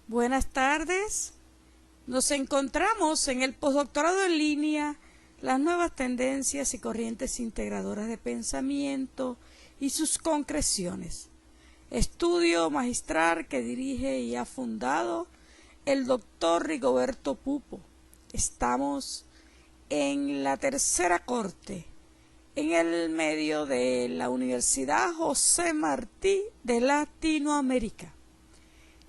Buenas tardes. Nos encontramos en el postdoctorado en línea, las nuevas tendencias y corrientes integradoras de pensamiento y sus concreciones. Estudio magistral que dirige y ha fundado el doctor Rigoberto Pupo. Estamos en la tercera corte, en el medio de la Universidad José Martí de Latinoamérica.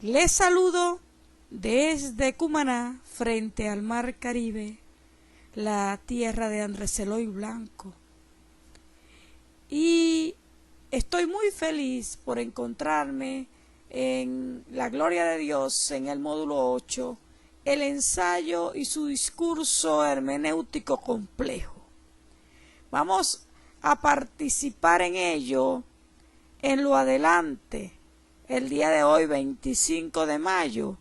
Les saludo desde Cumaná, frente al Mar Caribe, la tierra de Andrés Eloy Blanco. Y estoy muy feliz por encontrarme en la gloria de Dios, en el módulo 8, el ensayo y su discurso hermenéutico complejo. Vamos a participar en ello en lo adelante, el día de hoy, 25 de mayo,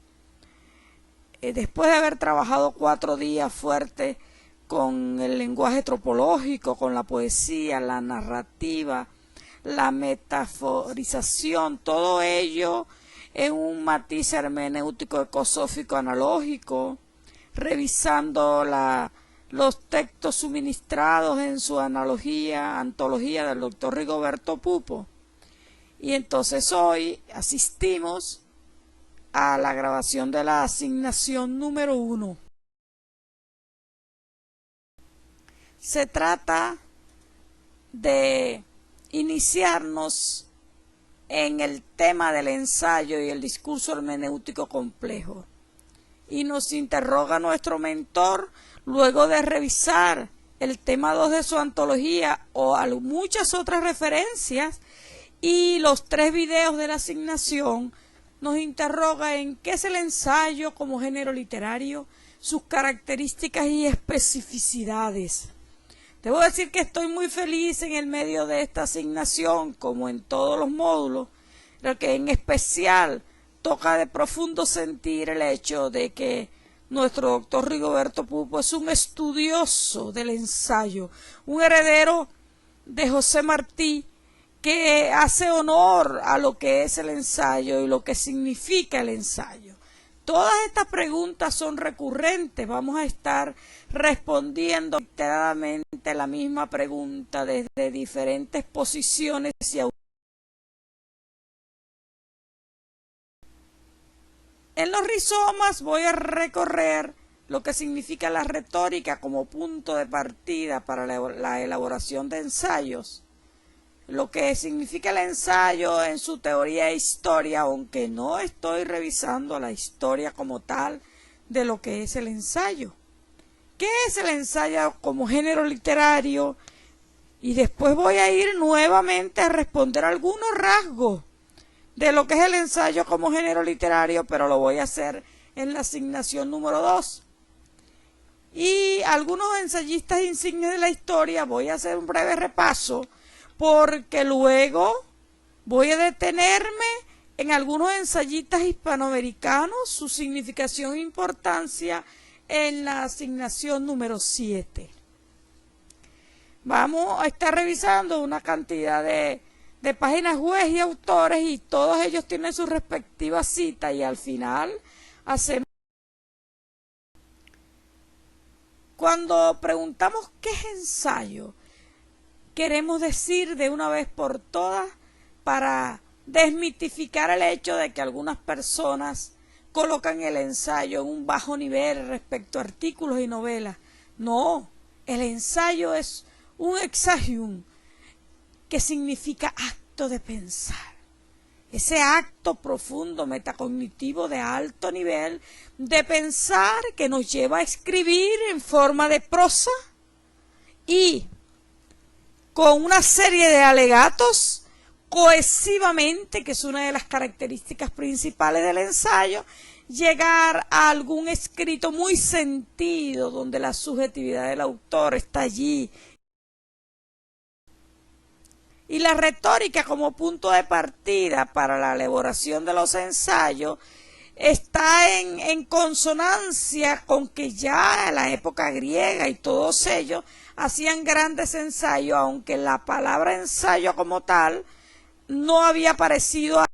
después de haber trabajado 4 días fuertes con el lenguaje tropológico, con la poesía, la narrativa, la metaforización, todo ello en un matiz hermenéutico ecosófico analógico, revisando los textos suministrados en su antología del doctor Rigoberto Pupo. Y entonces hoy asistimos a la grabación de la asignación número 1. Se trata de iniciarnos en el tema del ensayo y el discurso hermenéutico complejo. Y nos interroga nuestro mentor, luego de revisar el tema 2 de su antología o muchas otras referencias y los 3 videos de la asignación, nos interroga en qué es el ensayo como género literario, sus características y especificidades. Debo decir que estoy muy feliz en el medio de esta asignación, como en todos los módulos, pero que en especial toca de profundo sentir el hecho de que nuestro doctor Rigoberto Pupo es un estudioso del ensayo, un heredero de José Martí, que hace honor a lo que es el ensayo y lo que significa el ensayo. Todas estas preguntas son recurrentes, vamos a estar respondiendo reiteradamente la misma pregunta desde diferentes posiciones y en los rizomas voy a recorrer lo que significa la retórica como punto de partida para la elaboración de ensayos, lo que significa el ensayo en su teoría e historia, aunque no estoy revisando la historia como tal de lo que es el ensayo. ¿Qué es el ensayo como género literario? Y después voy a ir nuevamente a responder algunos rasgos de lo que es el ensayo como género literario, pero lo voy a hacer en la asignación número 2. Y algunos ensayistas insignes de la historia, voy a hacer un breve repaso, porque luego voy a detenerme en algunos ensayistas hispanoamericanos, su significación e importancia en la asignación número 7. Vamos a estar revisando una cantidad de páginas web y autores, y todos ellos tienen su respectiva cita, y al final hacemos. Cuando preguntamos qué es ensayo, queremos decir de una vez por todas, para desmitificar el hecho de que algunas personas colocan el ensayo en un bajo nivel respecto a artículos y novelas. No, el ensayo es un exagium, que significa acto de pensar. Ese acto profundo, metacognitivo de alto nivel de pensar que nos lleva a escribir en forma de prosa y con una serie de alegatos cohesivamente, que es una de las características principales del ensayo, llegar a algún escrito muy sentido, donde la subjetividad del autor está allí. Y la retórica como punto de partida para la elaboración de los ensayos está en consonancia con que ya en la época griega y todos ellos hacían grandes ensayos, aunque la palabra ensayo como tal no había aparecido.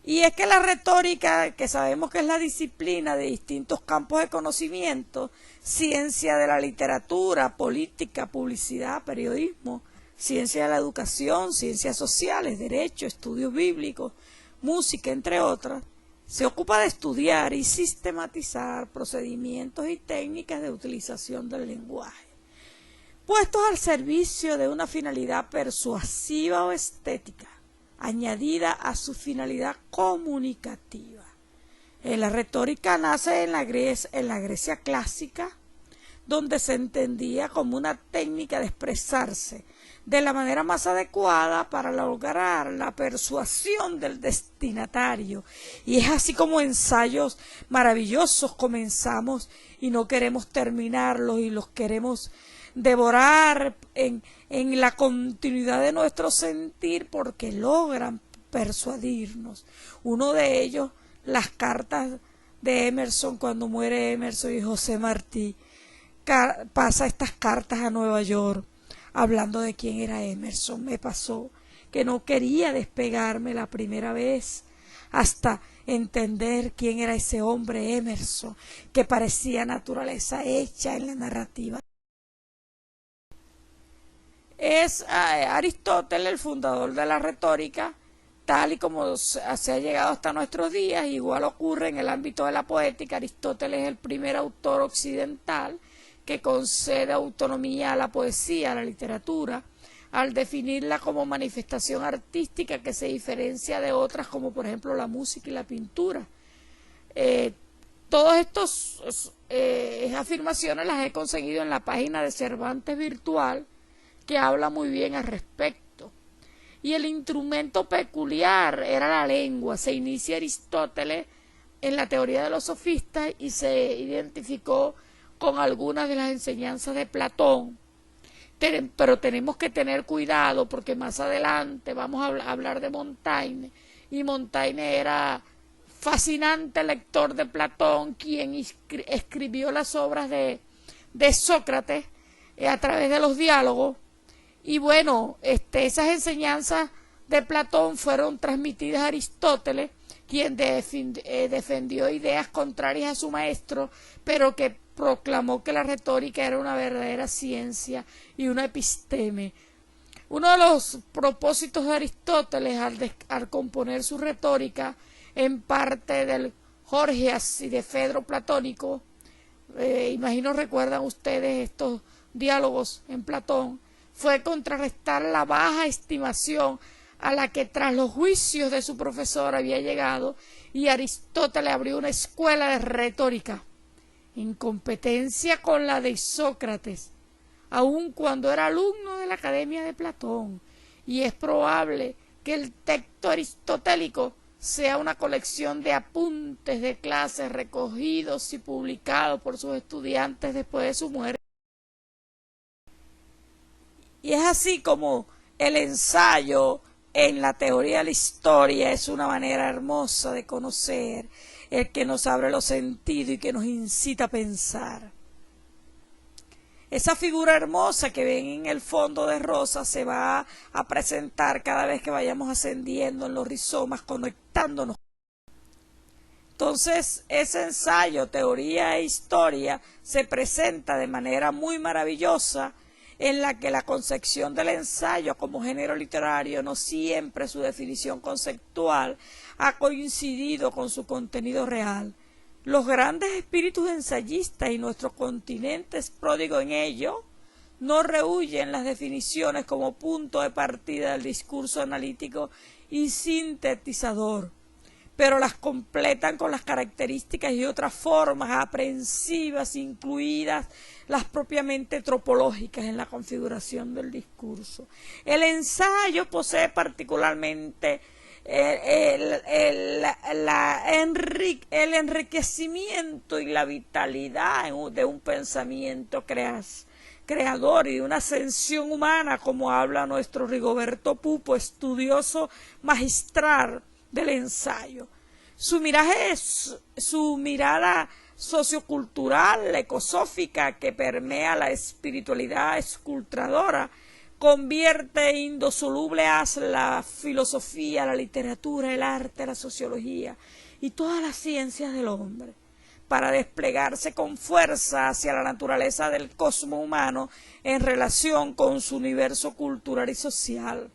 Y es que la retórica, que sabemos que es la disciplina de distintos campos de conocimiento, ciencia de la literatura, política, publicidad, periodismo, ciencia de la educación, ciencias sociales, derecho, estudios bíblicos, música, entre otras, se ocupa de estudiar y sistematizar procedimientos y técnicas de utilización del lenguaje, puestos al servicio de una finalidad persuasiva o estética, añadida a su finalidad comunicativa. La retórica nace en la Grecia clásica, donde se entendía como una técnica de expresarse de la manera más adecuada para lograr la persuasión del destinatario. Y es así como ensayos maravillosos comenzamos y no queremos terminarlos y los queremos devorar en la continuidad de nuestro sentir porque logran persuadirnos. Uno de ellos, las cartas de Emerson, cuando muere Emerson, y José Martí pasa estas cartas a Nueva York hablando de quién era Emerson. Me pasó que no quería despegarme la primera vez hasta entender quién era ese hombre Emerson, que parecía naturaleza hecha en la narrativa. Es Aristóteles el fundador de la retórica, tal y como se ha llegado hasta nuestros días. Igual ocurre en el ámbito de la poética. Aristóteles es el primer autor occidental que concede autonomía a la poesía, a la literatura, al definirla como manifestación artística que se diferencia de otras, como por ejemplo la música y la pintura. Todas estas afirmaciones las he conseguido en la página de Cervantes Virtual, que habla muy bien al respecto. Y el instrumento peculiar era la lengua. Se inicia Aristóteles en la teoría de los sofistas y se identificó con algunas de las enseñanzas de Platón. Pero tenemos que tener cuidado porque más adelante vamos a hablar de Montaigne, y Montaigne era fascinante lector de Platón, quien escribió las obras de Sócrates a través de los diálogos. Y bueno, esas enseñanzas de Platón fueron transmitidas a Aristóteles, quien defendió ideas contrarias a su maestro, pero que proclamó que la retórica era una verdadera ciencia y una episteme. Uno de los propósitos de Aristóteles al componer su retórica, en parte del Gorgias y de Fedro platónico, imagino recuerdan ustedes estos diálogos en Platón, fue contrarrestar la baja estimación a la que tras los juicios de su profesor había llegado, y Aristóteles abrió una escuela de retórica en competencia con la de Sócrates, aun cuando era alumno de la Academia de Platón. Y es probable que el texto aristotélico sea una colección de apuntes de clases recogidos y publicados por sus estudiantes después de su muerte. Y es así como el ensayo en la teoría de la historia es una manera hermosa de conocer, el que nos abre los sentidos y que nos incita a pensar. Esa figura hermosa que ven en el fondo de rosa se va a presentar cada vez que vayamos ascendiendo en los rizomas, conectándonos. Entonces, ese ensayo, teoría e historia, se presenta de manera muy maravillosa, en la que la concepción del ensayo como género literario, no siempre su definición conceptual, ha coincidido con su contenido real. Los grandes espíritus ensayistas y nuestro continente es pródigo en ello, no rehuyen las definiciones como punto de partida del discurso analítico y sintetizador, pero las completan con las características y otras formas aprehensivas, incluidas las propiamente tropológicas en la configuración del discurso. El ensayo posee particularmente el enriquecimiento y la vitalidad de un pensamiento creador y de una ascensión humana, como habla nuestro Rigoberto Pupo, estudioso magistral del ensayo. Su mirada sociocultural, ecosófica, que permea la espiritualidad esculturadora, convierte indisoluble a la filosofía, la literatura, el arte, la sociología y todas las ciencias del hombre, para desplegarse con fuerza hacia la naturaleza del cosmos humano en relación con su universo cultural y social.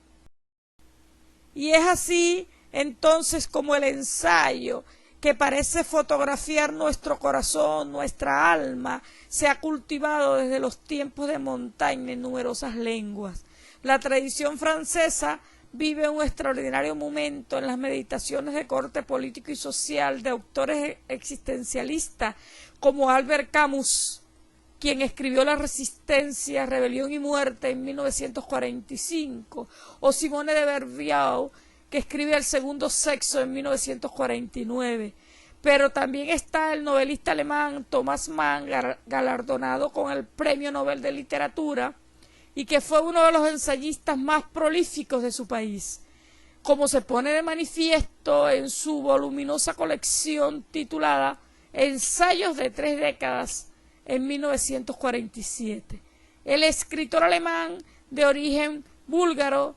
Y es así entonces como el ensayo, que parece fotografiar nuestro corazón, nuestra alma, se ha cultivado desde los tiempos de Montaigne en numerosas lenguas. La tradición francesa vive un extraordinario momento en las meditaciones de corte político y social de autores existencialistas como Albert Camus, quien escribió La resistencia, rebelión y muerte en 1945, o Simone de Beauvoir, que escribe El segundo sexo en 1949. Pero también está el novelista alemán Thomas Mann, galardonado con el Premio Nobel de Literatura, y que fue uno de los ensayistas más prolíficos de su país, como se pone de manifiesto en su voluminosa colección titulada Ensayos de 3 décadas en 1947. El escritor alemán de origen búlgaro,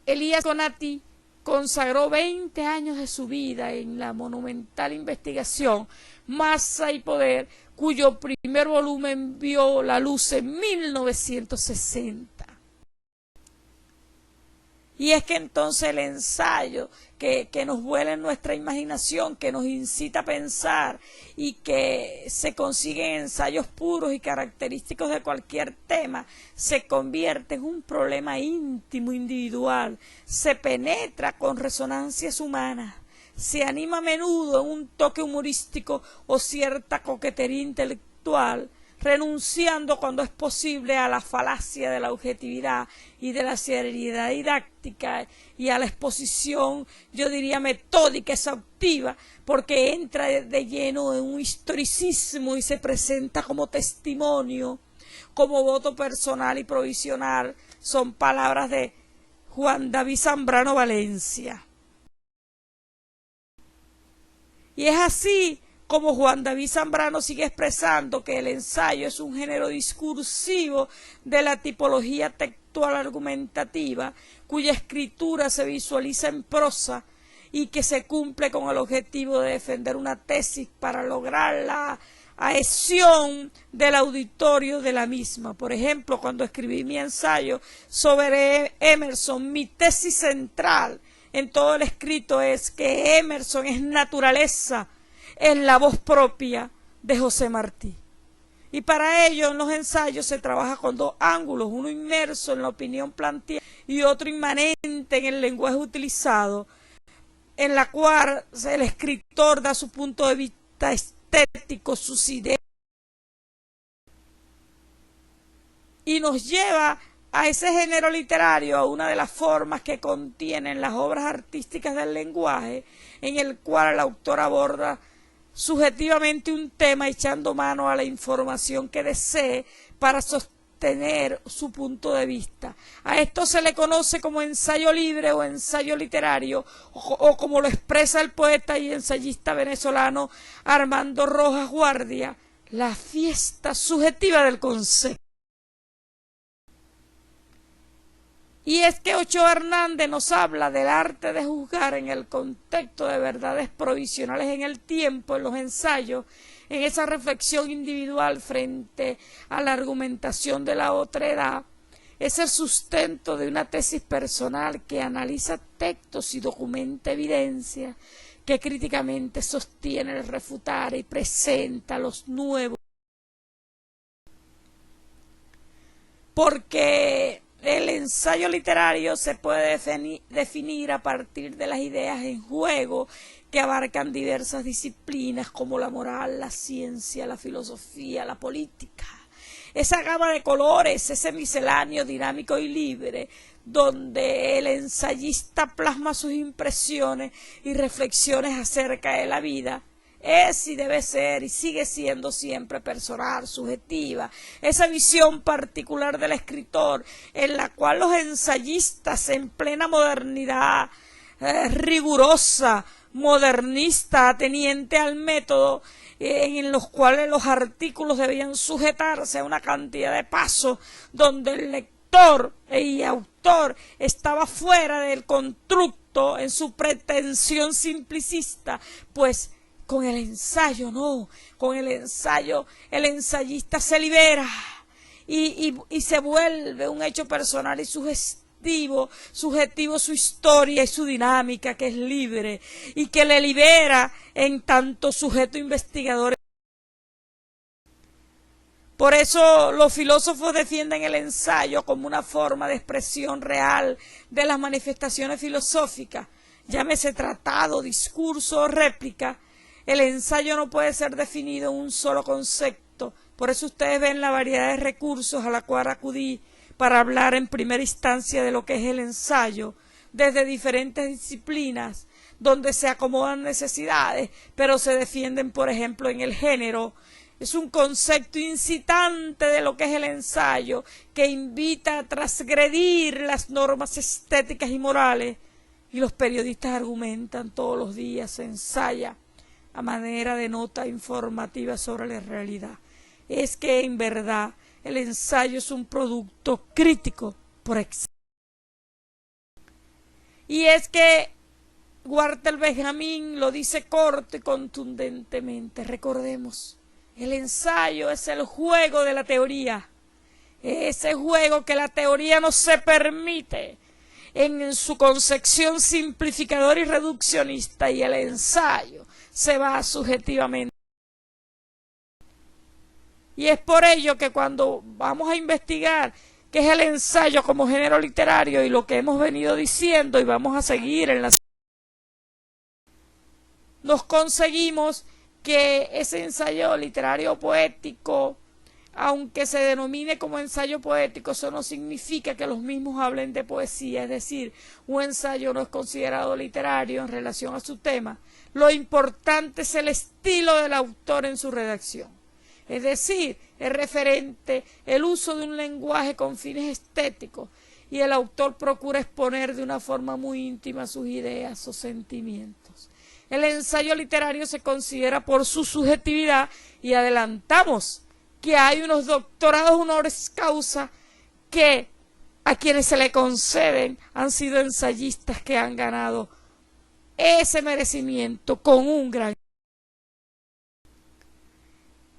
Elias Konati, consagró 20 años de su vida en la monumental investigación Masa y Poder, cuyo primer volumen vio la luz en 1960. Y es que entonces el ensayo que nos vuela en nuestra imaginación, que nos incita a pensar y que se consigue en ensayos puros y característicos de cualquier tema, se convierte en un problema íntimo, individual, se penetra con resonancias humanas, se anima a menudo en un toque humorístico o cierta coquetería intelectual, renunciando cuando es posible a la falacia de la objetividad y de la seriedad didáctica y a la exposición, yo diría, metódica, exhaustiva, porque entra de lleno en un historicismo y se presenta como testimonio, como voto personal y provisional. Son palabras de Juan David Zambrano Valencia. Y es así como Juan David Zambrano sigue expresando que el ensayo es un género discursivo de la tipología textual argumentativa, cuya escritura se visualiza en prosa y que se cumple con el objetivo de defender una tesis para lograr la adhesión del auditorio de la misma. Por ejemplo, cuando escribí mi ensayo sobre Emerson, mi tesis central en todo el escrito es que Emerson es naturaleza en la voz propia de José Martí. Y para ello en los ensayos se trabaja con dos ángulos, uno inmerso en la opinión planteada y otro inmanente en el lenguaje utilizado, en la cual el escritor da su punto de vista estético, sus ideas, y nos lleva a ese género literario, a una de las formas que contienen las obras artísticas del lenguaje, en el cual el autor aborda subjetivamente un tema echando mano a la información que desee para sostener su punto de vista. A esto se le conoce como ensayo libre o ensayo literario, o como lo expresa el poeta y ensayista venezolano Armando Rojas Guardia, la fiesta subjetiva del concepto. Y es que Ochoa Hernández nos habla del arte de juzgar en el contexto de verdades provisionales en el tiempo, en los ensayos, en esa reflexión individual frente a la argumentación de la otredad. Es el sustento de una tesis personal que analiza textos y documenta evidencias, que críticamente sostiene el refutar y presenta los nuevos. Porque el ensayo literario se puede definir a partir de las ideas en juego que abarcan diversas disciplinas como la moral, la ciencia, la filosofía, la política. Esa gama de colores, ese misceláneo dinámico y libre, donde el ensayista plasma sus impresiones y reflexiones acerca de la vida, es y debe ser y sigue siendo siempre personal, subjetiva, esa visión particular del escritor en la cual los ensayistas en plena modernidad rigurosa, modernista, ateniente al método, en los cuales los artículos debían sujetarse a una cantidad de pasos donde el lector lector y autor estaba fuera del constructo en su pretensión simplicista, pues con el ensayo no, con el ensayo el ensayista se libera y se vuelve un hecho personal y subjetivo su historia y su dinámica, que es libre y que le libera en tanto sujeto investigador. Por eso los filósofos defienden el ensayo como una forma de expresión real de las manifestaciones filosóficas, llámese tratado, discurso o réplica. El ensayo no puede ser definido en un solo concepto. Por eso ustedes ven la variedad de recursos a la cual acudí para hablar en primera instancia de lo que es el ensayo, desde diferentes disciplinas, donde se acomodan necesidades, pero se defienden, por ejemplo, en el género. Es un concepto incitante de lo que es el ensayo, que invita a transgredir las normas estéticas y morales. Y los periodistas argumentan todos los días, se ensaya a manera de nota informativa sobre la realidad. Es que en verdad el ensayo es un producto crítico por excelencia. Y es que Walter Benjamin lo dice corto y contundentemente. Recordemos, el ensayo es el juego de la teoría, ese juego que la teoría no se permite en su concepción simplificadora y reduccionista, y el ensayo se va subjetivamente. Y es por ello que cuando vamos a investigar qué es el ensayo como género literario y lo que hemos venido diciendo y vamos a seguir en la... nos conseguimos que ese ensayo literario poético, aunque se denomine como ensayo poético, eso no significa que los mismos hablen de poesía, es decir, un ensayo no es considerado literario en relación a su tema. Lo importante es el estilo del autor en su redacción, es decir, es referente el uso de un lenguaje con fines estéticos, y el autor procura exponer de una forma muy íntima sus ideas o sentimientos. El ensayo literario se considera por su subjetividad, y adelantamos que hay unos doctorados honoris causa que a quienes se le conceden han sido ensayistas que han ganado ese merecimiento con un gran...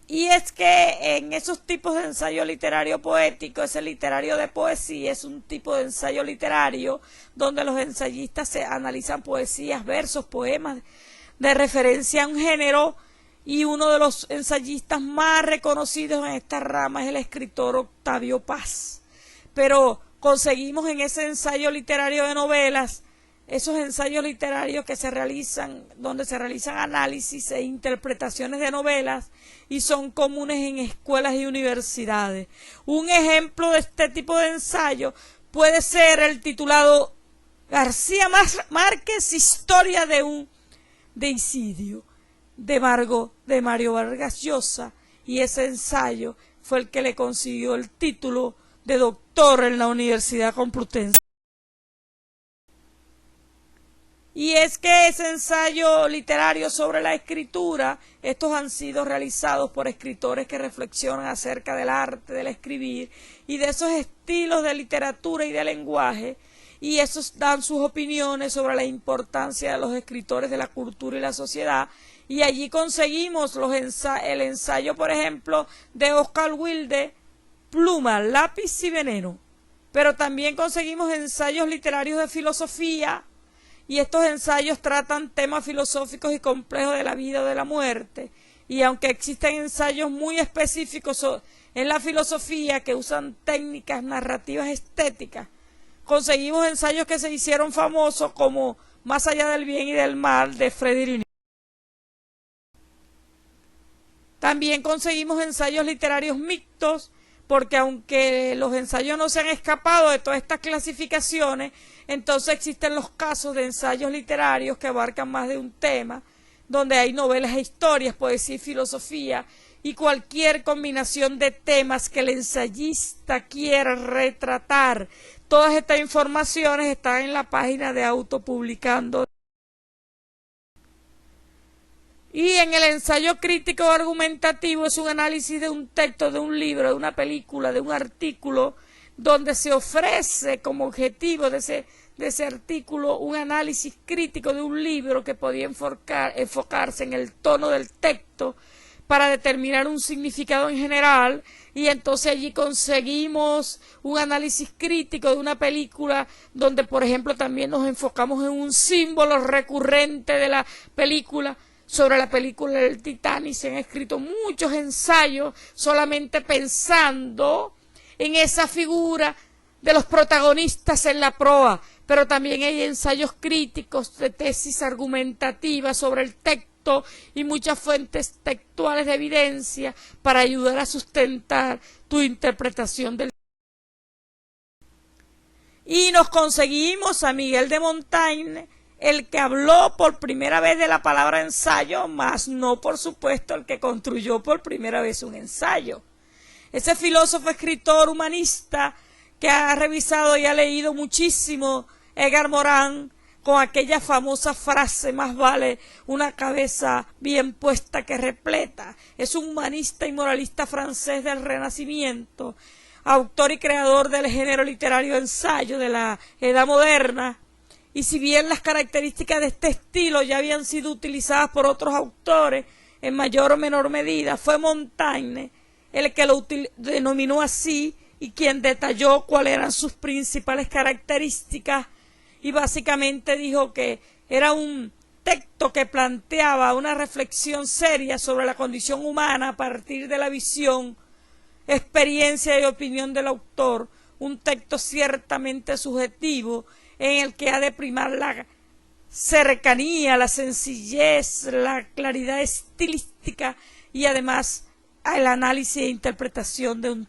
Y es que en esos tipos de ensayo literario poético, ese literario de poesía es un tipo de ensayo literario donde los ensayistas se analizan poesías, versos, poemas de referencia a un género, y uno de los ensayistas más reconocidos en esta rama es el escritor Octavio Paz. Pero conseguimos en ese ensayo literario de novelas, esos ensayos literarios que se realizan, donde se realizan análisis e interpretaciones de novelas y son comunes en escuelas y universidades. Un ejemplo de este tipo de ensayo puede ser el titulado García Márquez, Historia de un deicidio, de Mario Vargas Llosa, y ese ensayo fue el que le consiguió el título de doctor en la Universidad Complutense. Y es que ese ensayo literario sobre la escritura, estos han sido realizados por escritores que reflexionan acerca del arte del escribir y de esos estilos de literatura y de lenguaje, y esos dan sus opiniones sobre la importancia de los escritores de la cultura y la sociedad. Y allí conseguimos el ensayo, por ejemplo, de Oscar Wilde, Pluma, lápiz y veneno. Pero también conseguimos ensayos literarios de filosofía, y estos ensayos tratan temas filosóficos y complejos de la vida o de la muerte. Y aunque existen ensayos muy específicos en la filosofía que usan técnicas narrativas estéticas, conseguimos ensayos que se hicieron famosos como Más allá del bien y del mal, de Friedrich Nietzsche. También conseguimos ensayos literarios mixtos, porque aunque los ensayos no se han escapado de todas estas clasificaciones, entonces existen los casos de ensayos literarios que abarcan más de un tema, donde hay novelas e historias, poesía y filosofía, y cualquier combinación de temas que el ensayista quiera retratar. Todas estas informaciones están en la página de Autopublicando. Y en el ensayo crítico argumentativo es un análisis de un texto, de un libro, de una película, de un artículo, donde se ofrece como objetivo de ese artículo un análisis crítico de un libro que podía enfocarse en el tono del texto para determinar un significado en general, y entonces allí conseguimos un análisis crítico de una película donde, por ejemplo, también nos enfocamos en un símbolo recurrente de la película. Sobre la película del Titanic se han escrito muchos ensayos solamente pensando en esa figura de los protagonistas en la proa, pero también hay ensayos críticos de tesis argumentativas sobre el texto y muchas fuentes textuales de evidencia para ayudar a sustentar tu interpretación del texto. Y nos conseguimos a Miguel de Montaigne, el que habló por primera vez de la palabra ensayo, mas no, por supuesto, el que construyó por primera vez un ensayo. Ese filósofo, escritor, humanista, que ha revisado y ha leído muchísimo Edgar Morin, con aquella famosa frase: más vale una cabeza bien puesta que repleta. Es un humanista y moralista francés del Renacimiento, autor y creador del género literario ensayo de la Edad Moderna. Y si bien las características de este estilo ya habían sido utilizadas por otros autores en mayor o menor medida, fue Montaigne el que lo denominó así y quien detalló cuáles eran sus principales características, y básicamente dijo que era un texto que planteaba una reflexión seria sobre la condición humana a partir de la visión, experiencia y opinión del autor, un texto ciertamente subjetivo en el que ha de primar la cercanía, la sencillez, la claridad estilística y además el análisis e interpretación de un.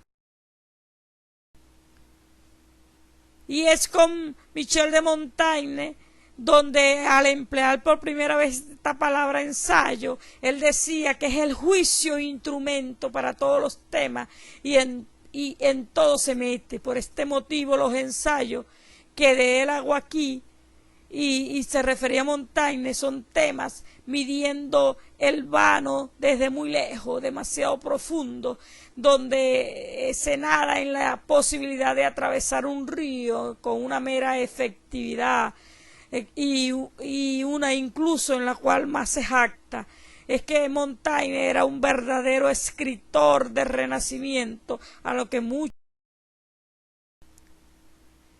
Y es con Michel de Montaigne donde, al emplear por primera vez esta palabra ensayo, él decía que es el juicio instrumento para todos los temas y en todo se mete. Por este motivo los ensayos que de él hago aquí, y se refería a Montaigne, son temas midiendo el vano desde muy lejos, demasiado profundo, donde se nada en la posibilidad de atravesar un río con una mera efectividad y una incluso en la cual más se jacta. Es que Montaigne era un verdadero escritor del Renacimiento, a lo que muchos.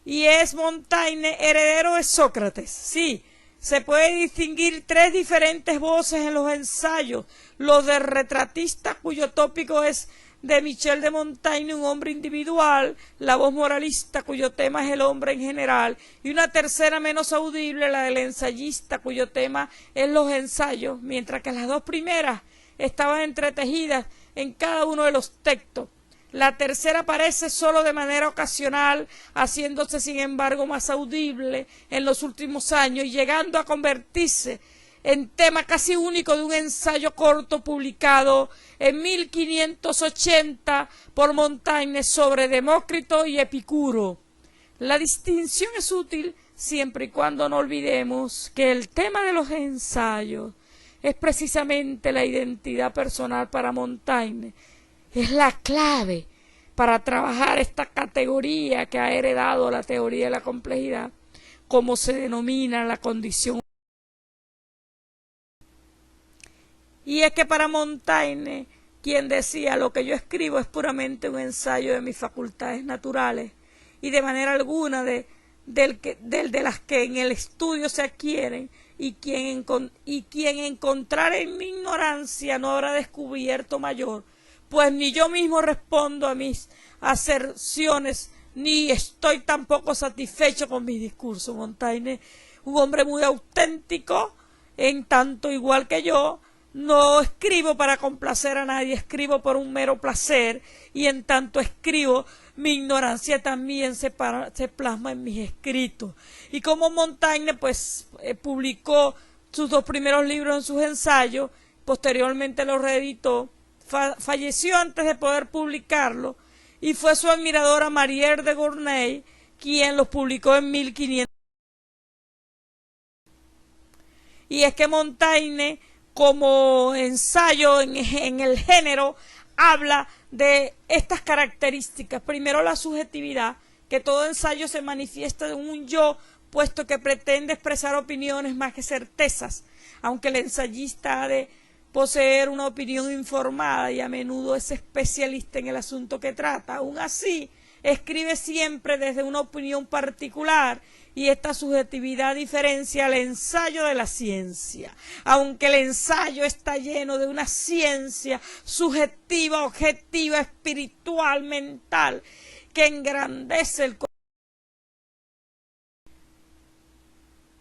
Y es Montaigne heredero de Sócrates. Sí, se puede distinguir tres diferentes voces en los ensayos: los del retratista, cuyo tópico es de Michel de Montaigne, un hombre individual; la voz moralista, cuyo tema es el hombre en general; y una tercera menos audible, la del ensayista, cuyo tema es los ensayos, mientras que las dos primeras estaban entretejidas en cada uno de los textos. La tercera aparece solo de manera ocasional, haciéndose sin embargo más audible en los últimos años y llegando a convertirse en tema casi único de un ensayo corto publicado en 1580 por Montaigne sobre Demócrito y Epicuro. La distinción es útil siempre y cuando no olvidemos que el tema de los ensayos es precisamente la identidad personal para Montaigne. Es la clave para trabajar esta categoría que ha heredado la teoría de la complejidad, como se denomina la condición. Y es que para Montaigne, quien decía: lo que yo escribo es puramente un ensayo de mis facultades naturales y de manera alguna de las que en el estudio se adquieren, y quien encontrar en mi ignorancia no habrá descubierto mayor, pues ni yo mismo respondo a mis aserciones, ni estoy tampoco satisfecho con mis discursos. Montaigne, un hombre muy auténtico, en tanto, igual que yo, no escribo para complacer a nadie, escribo por un mero placer, y en tanto escribo, mi ignorancia también se plasma en mis escritos. Y como Montaigne publicó sus dos primeros libros en sus ensayos, posteriormente los reeditó, falleció antes de poder publicarlo, y fue su admiradora Marière de Gournay quien los publicó en 1500. Y es que Montaigne, como ensayo en el género, habla de estas características. Primero, la subjetividad, que todo ensayo se manifiesta en un yo, puesto que pretende expresar opiniones más que certezas, aunque el ensayista ha de poseer una opinión informada y a menudo es especialista en el asunto que trata. Aún así, escribe siempre desde una opinión particular y esta subjetividad diferencia al ensayo de la ciencia. Aunque el ensayo está lleno de una ciencia subjetiva, objetiva, espiritual, mental, que engrandece el conocimiento.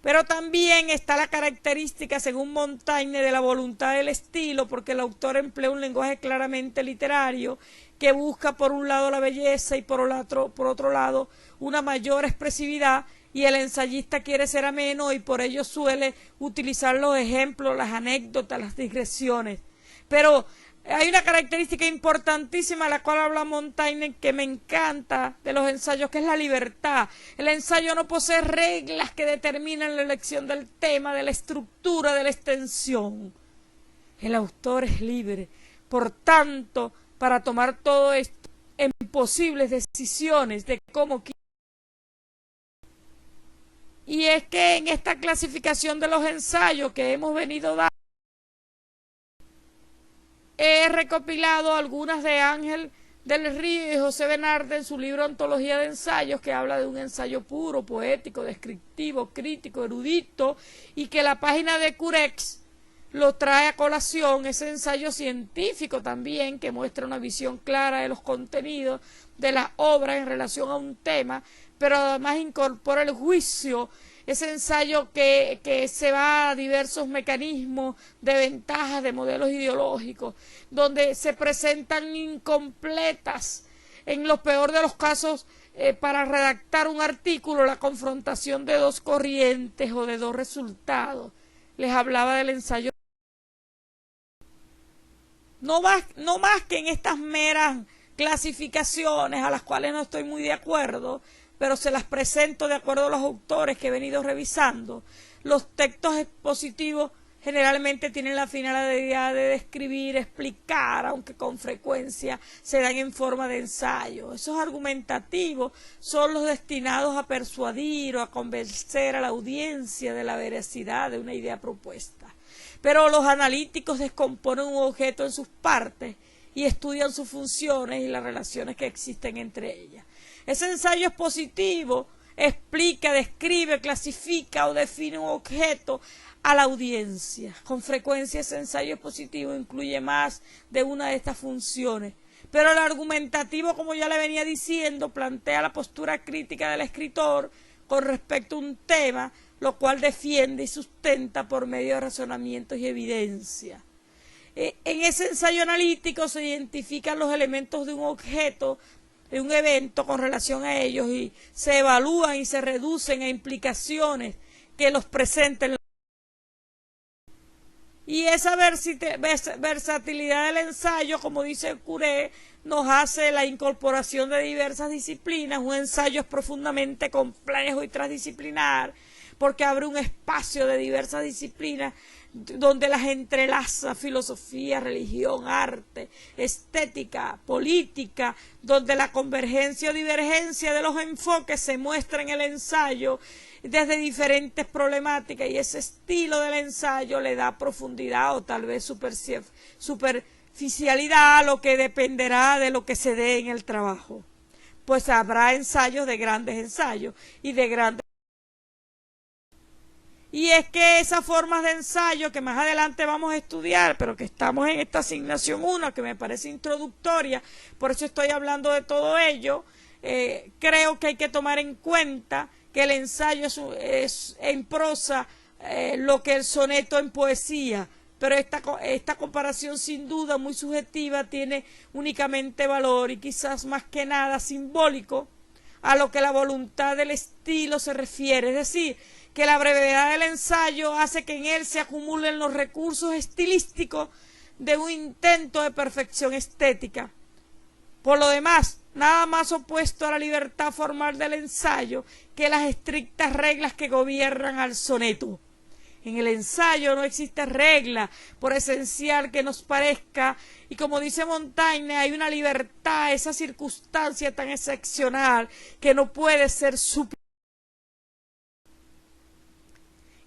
Pero también está la característica, según Montaigne, de la voluntad del estilo, porque el autor emplea un lenguaje claramente literario que busca por un lado la belleza y por otro lado una mayor expresividad, y el ensayista quiere ser ameno y por ello suele utilizar los ejemplos, las anécdotas, las digresiones. Pero hay una característica importantísima de la cual habla Montaigne que me encanta de los ensayos, que es la libertad. El ensayo no posee reglas que determinan la elección del tema, de la estructura, de la extensión. El autor es libre, por tanto, para tomar todo esto en posibles decisiones de cómo quiere. Y es que en esta clasificación de los ensayos que hemos venido dando, he recopilado algunas de Ángel del Río y José Benarde en su libro Antología de Ensayos, que habla de un ensayo puro, poético, descriptivo, crítico, erudito, y que la página de Curex lo trae a colación, ese ensayo científico también, que muestra una visión clara de los contenidos de las obras en relación a un tema, pero además incorpora el juicio, ese ensayo que se va a diversos mecanismos de ventajas de modelos ideológicos, donde se presentan incompletas, en lo peor de los casos, para redactar un artículo, la confrontación de dos corrientes o de dos resultados. Les hablaba del ensayo. No más que en estas meras clasificaciones a las cuales no estoy muy de acuerdo, pero se las presento de acuerdo a los autores que he venido revisando. Los textos expositivos generalmente tienen la finalidad de describir, explicar, aunque con frecuencia se dan en forma de ensayo. Esos argumentativos son los destinados a persuadir o a convencer a la audiencia de la veracidad de una idea propuesta. Pero los analíticos descomponen un objeto en sus partes y estudian sus funciones y las relaciones que existen entre ellas. Ese ensayo expositivo explica, describe, clasifica o define un objeto a la audiencia. Con frecuencia ese ensayo expositivo incluye más de una de estas funciones. Pero el argumentativo, como ya le venía diciendo, plantea la postura crítica del escritor con respecto a un tema, lo cual defiende y sustenta por medio de razonamientos y evidencia. En ese ensayo analítico se identifican los elementos de un objeto, de un evento con relación a ellos, y se evalúan y se reducen a implicaciones que los presenten. Y esa versatilidad del ensayo, como dice Curé, nos hace la incorporación de diversas disciplinas. Un ensayo es profundamente complejo y transdisciplinar, porque abre un espacio de diversas disciplinas donde las entrelaza: filosofía, religión, arte, estética, política, donde la convergencia o divergencia de los enfoques se muestra en el ensayo desde diferentes problemáticas, y ese estilo del ensayo le da profundidad o tal vez superficialidad a lo que dependerá de lo que se dé en el trabajo. Pues habrá ensayos de grandes ensayos y de grandes. Y es que esas formas de ensayo que más adelante vamos a estudiar, pero que estamos en esta asignación 1, que me parece introductoria, por eso estoy hablando de todo ello, creo que hay que tomar en cuenta que el ensayo es en prosa lo que el soneto en poesía, pero esta comparación sin duda muy subjetiva tiene únicamente valor y quizás más que nada simbólico a lo que la voluntad del estilo se refiere, es decir, que la brevedad del ensayo hace que en él se acumulen los recursos estilísticos de un intento de perfección estética. Por lo demás, nada más opuesto a la libertad formal del ensayo que las estrictas reglas que gobiernan al soneto. En el ensayo no existe regla, por esencial que nos parezca, y como dice Montaigne, hay una libertad, esa circunstancia tan excepcional que no puede ser suplida.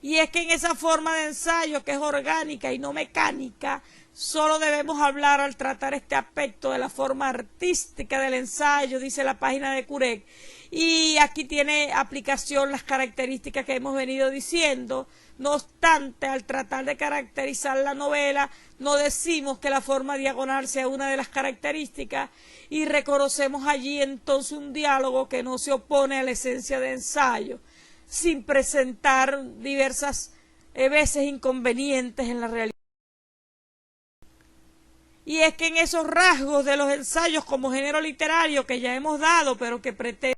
Y es que en esa forma de ensayo, que es orgánica y no mecánica, solo debemos hablar al tratar este aspecto de la forma artística del ensayo, dice la página de Courret. Y aquí tiene aplicación las características que hemos venido diciendo. No obstante, al tratar de caracterizar la novela, no decimos que la forma diagonal sea una de las características y reconocemos allí entonces un diálogo que no se opone a la esencia de ensayo, sin presentar diversas veces inconvenientes en la realidad. Y es que en esos rasgos de los ensayos como género literario que ya hemos dado, pero que pretende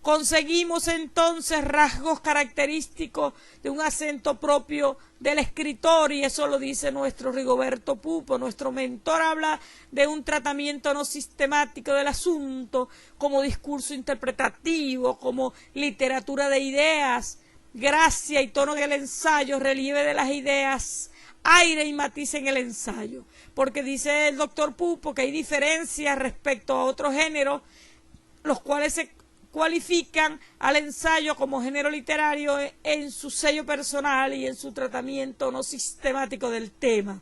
conseguimos entonces rasgos característicos de un acento propio del escritor, y eso lo dice nuestro Rigoberto Pupo. Nuestro mentor habla de un tratamiento no sistemático del asunto, como discurso interpretativo, como literatura de ideas, gracia y tono en el ensayo, relieve de las ideas, aire y matiz en el ensayo. Porque dice el doctor Pupo que hay diferencias respecto a otros géneros, los cuales se cualifican al ensayo como género literario en su sello personal y en su tratamiento no sistemático del tema.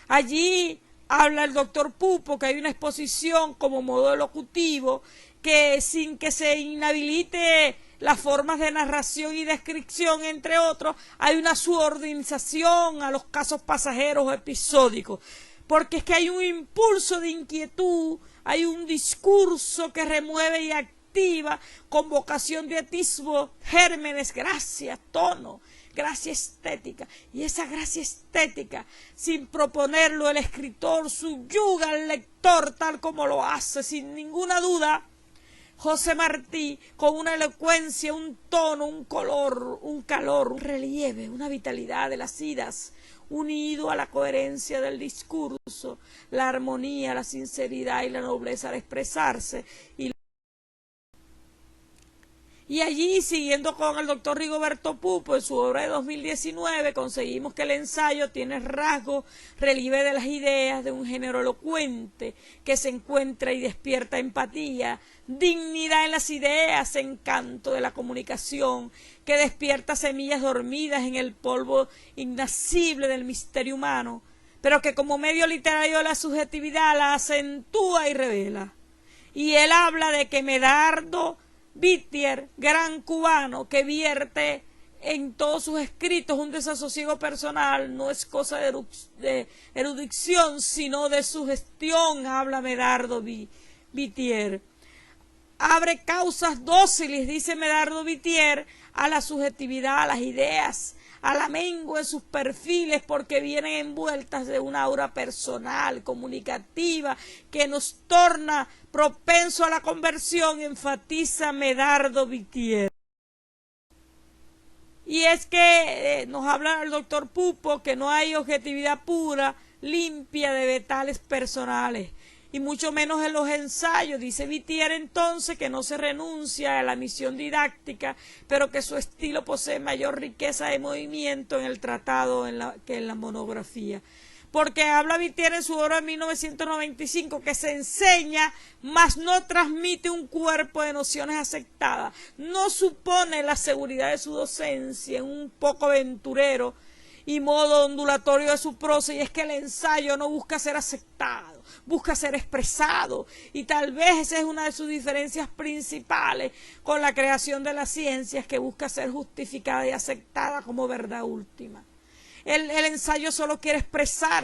Allí habla el doctor Pupo que hay una exposición como modo locutivo que, sin que se inhabilite las formas de narración y descripción, entre otros, hay una subordinación a los casos pasajeros o episódicos, porque es que hay un impulso de inquietud, hay un discurso que remueve y activa con vocación de atisbo, gérmenes, gracia, tono, gracia estética. Y esa gracia estética, sin proponerlo, el escritor subyuga al lector tal como lo hace, sin ninguna duda, José Martí, con una elocuencia, un tono, un color, un calor, un relieve, una vitalidad de las idas, unido a la coherencia del discurso, la armonía, la sinceridad y la nobleza al expresarse. Y allí, siguiendo con el doctor Rigoberto Pupo, en su obra de 2019, conseguimos que el ensayo tiene rasgos, relieve de las ideas de un género elocuente, que se encuentra y despierta empatía, dignidad en las ideas, encanto de la comunicación, que despierta semillas dormidas en el polvo innacible del misterio humano, pero que como medio literario de la subjetividad la acentúa y revela. Y él habla de que Medardo Whittier, gran cubano, que en todos sus escritos un desasosiego personal, no es cosa de erudición, sino de sugestión, habla Medardo Whittier. Abre causas dóciles, dice Medardo Whittier, a la subjetividad, a las ideas, a la mengua en sus perfiles, porque vienen envueltas de una aura personal, comunicativa, que nos torna propenso a la conversión, enfatiza Medardo Whittier. Y es que nos habla el doctor Pupo que no hay objetividad pura, limpia de vetales personales, y mucho menos en los ensayos. Dice Whittier entonces que no se renuncia a la misión didáctica, pero que su estilo posee mayor riqueza de movimiento en el tratado que en la monografía. Porque habla Whittier en su obra de 1995 que se enseña, mas no transmite un cuerpo de nociones aceptadas. No supone la seguridad de su docencia en un poco aventurero y modo ondulatorio de su prosa, y es que el ensayo no busca ser aceptado, busca ser expresado, y tal vez esa es una de sus diferencias principales con la creación de las ciencias, que busca ser justificada y aceptada como verdad última. El ensayo solo quiere expresar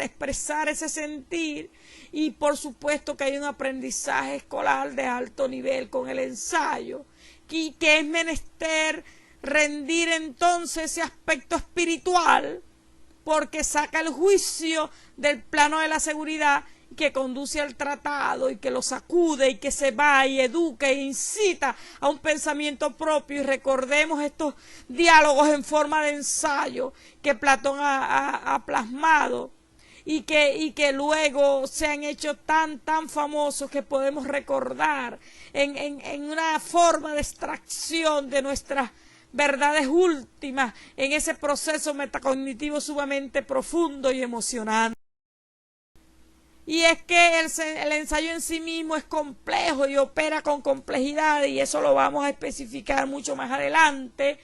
ese sentir, y por supuesto que hay un aprendizaje escolar de alto nivel con el ensayo, que es menester rendir entonces ese aspecto espiritual, porque saca el juicio del plano de la seguridad que conduce al tratado y que lo sacude y que se va y educa e incita a un pensamiento propio. Y recordemos estos diálogos en forma de ensayo que Platón ha plasmado, y que luego se han hecho tan famosos que podemos recordar en una forma de extracción de nuestras verdades últimas en ese proceso metacognitivo sumamente profundo y emocionante. Y es que el ensayo en sí mismo es complejo y opera con complejidad, y eso lo vamos a especificar mucho más adelante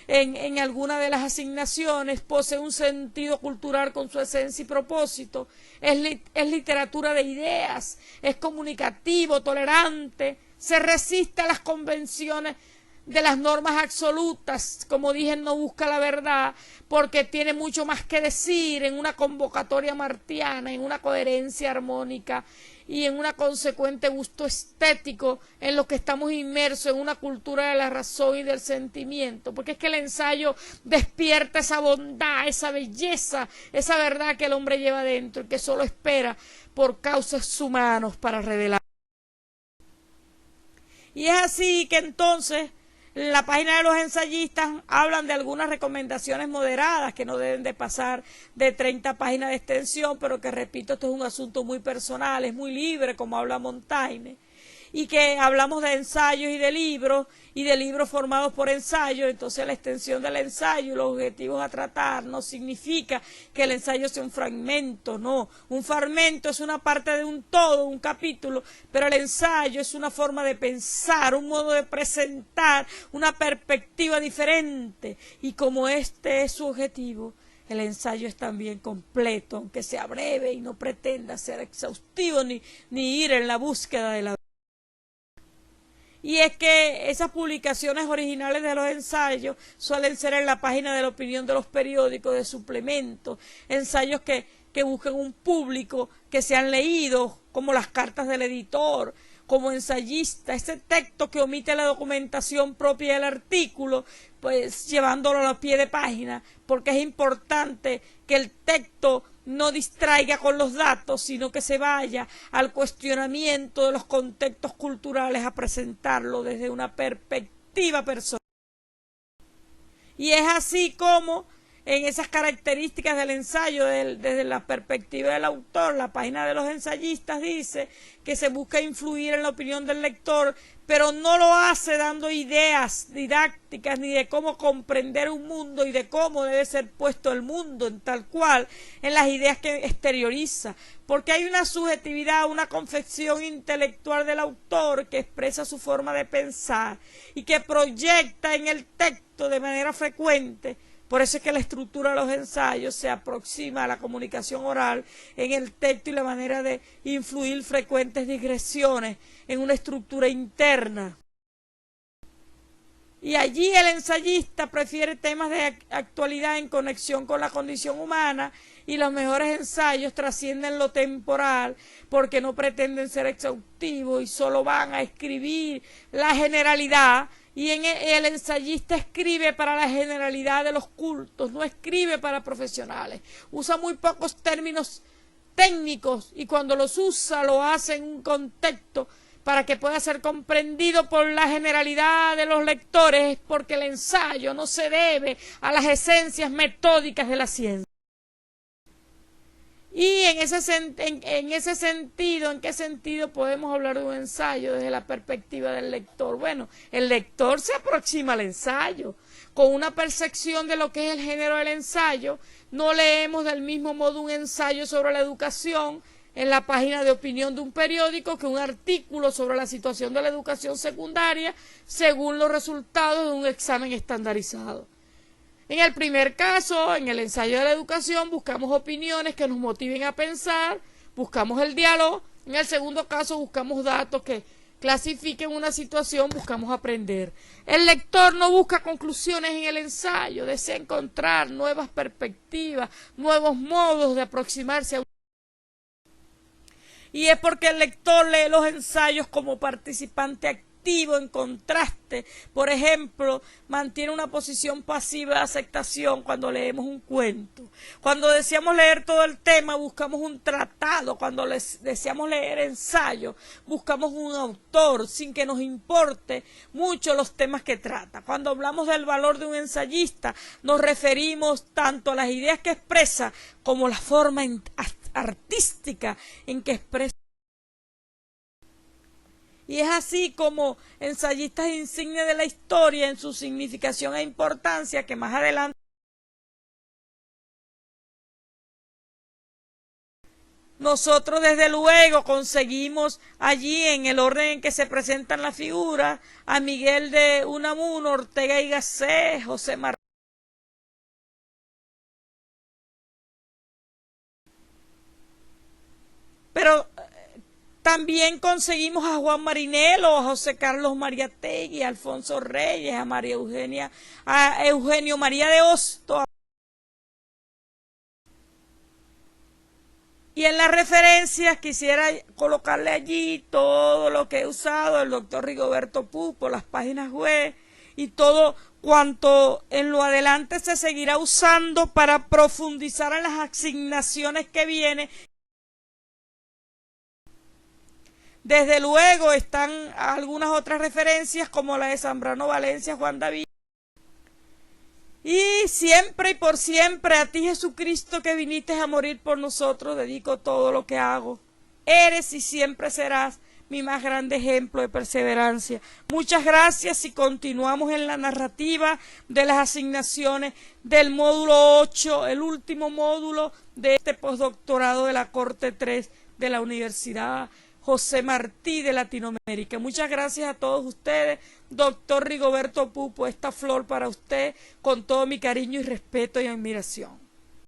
en alguna de las asignaciones. Posee un sentido cultural con su esencia y propósito, es literatura de ideas, es comunicativo, tolerante, se resiste a las convenciones de las normas absolutas, como dije, no busca la verdad, porque tiene mucho más que decir en una convocatoria martiana, en una coherencia armónica y en un consecuente gusto estético en lo que estamos inmersos en una cultura de la razón y del sentimiento, porque es que el ensayo despierta esa bondad, esa belleza, esa verdad que el hombre lleva dentro y que solo espera por causas humanos para revelar. Y es así que entonces la página de los ensayistas hablan de algunas recomendaciones moderadas que no deben de pasar de 30 páginas de extensión, pero que, repito, esto es un asunto muy personal, es muy libre, como habla Montaigne, y que hablamos de ensayos y de libros formados por ensayos. Entonces la extensión del ensayo y los objetivos a tratar no significa que el ensayo sea un fragmento, no. Un fragmento es una parte de un todo, un capítulo, pero el ensayo es una forma de pensar, un modo de presentar una perspectiva diferente, y como este es su objetivo, el ensayo es también completo, aunque sea breve y no pretenda ser exhaustivo ni ir en la búsqueda de la verdad. Y es que esas publicaciones originales de los ensayos suelen ser en la página de la opinión de los periódicos, de suplementos, ensayos que busquen un público, que sean leídos, como las cartas del editor, como ensayista, ese texto que omite la documentación propia del artículo, pues llevándolo a los pies de página, porque es importante que el texto no distraiga con los datos, sino que se vaya al cuestionamiento de los contextos culturales, a presentarlo desde una perspectiva personal. Y es así como en esas características del ensayo, desde la perspectiva del autor, la página de los ensayistas dice que se busca influir en la opinión del lector, pero no lo hace dando ideas didácticas ni de cómo comprender un mundo y de cómo debe ser puesto el mundo en tal cual, en las ideas que exterioriza, porque hay una subjetividad, una confección intelectual del autor que expresa su forma de pensar y que proyecta en el texto de manera frecuente. Por eso es que la estructura de los ensayos se aproxima a la comunicación oral en el texto y la manera de influir frecuentes digresiones en una estructura interna. Y allí el ensayista prefiere temas de actualidad en conexión con la condición humana, y los mejores ensayos trascienden lo temporal porque no pretenden ser exhaustivos y solo van a escribir la generalidad. Y el ensayista escribe para la generalidad de los cultos, no escribe para profesionales. Usa muy pocos términos técnicos y cuando los usa lo hace en un contexto para que pueda ser comprendido por la generalidad de los lectores, porque el ensayo no se debe a las esencias metódicas de la ciencia. Y en ese sentido, ¿en qué sentido podemos hablar de un ensayo desde la perspectiva del lector? Bueno, el lector se aproxima al ensayo con una percepción de lo que es el género del ensayo. No leemos del mismo modo un ensayo sobre la educación en la página de opinión de un periódico que un artículo sobre la situación de la educación secundaria según los resultados de un examen estandarizado. En el primer caso, en el ensayo de la educación, buscamos opiniones que nos motiven a pensar, buscamos el diálogo. En el segundo caso, buscamos datos que clasifiquen una situación, buscamos aprender. El lector no busca conclusiones en el ensayo, desea encontrar nuevas perspectivas, nuevos modos de aproximarse a un... Y es porque el lector lee los ensayos como participante activo activo, en contraste. Por ejemplo, mantiene una posición pasiva de aceptación cuando leemos un cuento. Cuando deseamos leer todo el tema, buscamos un tratado. Cuando deseamos leer ensayo, buscamos un autor, sin que nos importe mucho los temas que trata. Cuando hablamos del valor de un ensayista, nos referimos tanto a las ideas que expresa como la forma artística en que expresa. Y es así como ensayistas insignes de la historia en su significación e importancia, que más adelante nosotros desde luego conseguimos allí, en el orden en que se presentan las figuras, a Miguel de Unamuno, Ortega y Gasset, José Martí. Pero también conseguimos a Juan Marinelo, a José Carlos Mariátegui, a Alfonso Reyes, a María Eugenia, a Eugenio María de Hostos. Y en las referencias quisiera colocarle allí todo lo que he usado el doctor Rigoberto Pupo, las páginas web y todo cuanto en lo adelante se seguirá usando para profundizar en las asignaciones que vienen. Desde luego están algunas otras referencias como la de Zambrano Valencia, Juan David. Y siempre y por siempre a ti, Jesucristo, que viniste a morir por nosotros, dedico todo lo que hago. Eres y siempre serás mi más grande ejemplo de perseverancia. Muchas gracias y continuamos en la narrativa de las asignaciones del módulo 8, el último módulo de este postdoctorado de la Corte 3 de la Universidad José Martí de Latinoamérica. Muchas gracias a todos ustedes. Doctor Rigoberto Pupo, esta flor para usted con todo mi cariño y respeto y admiración.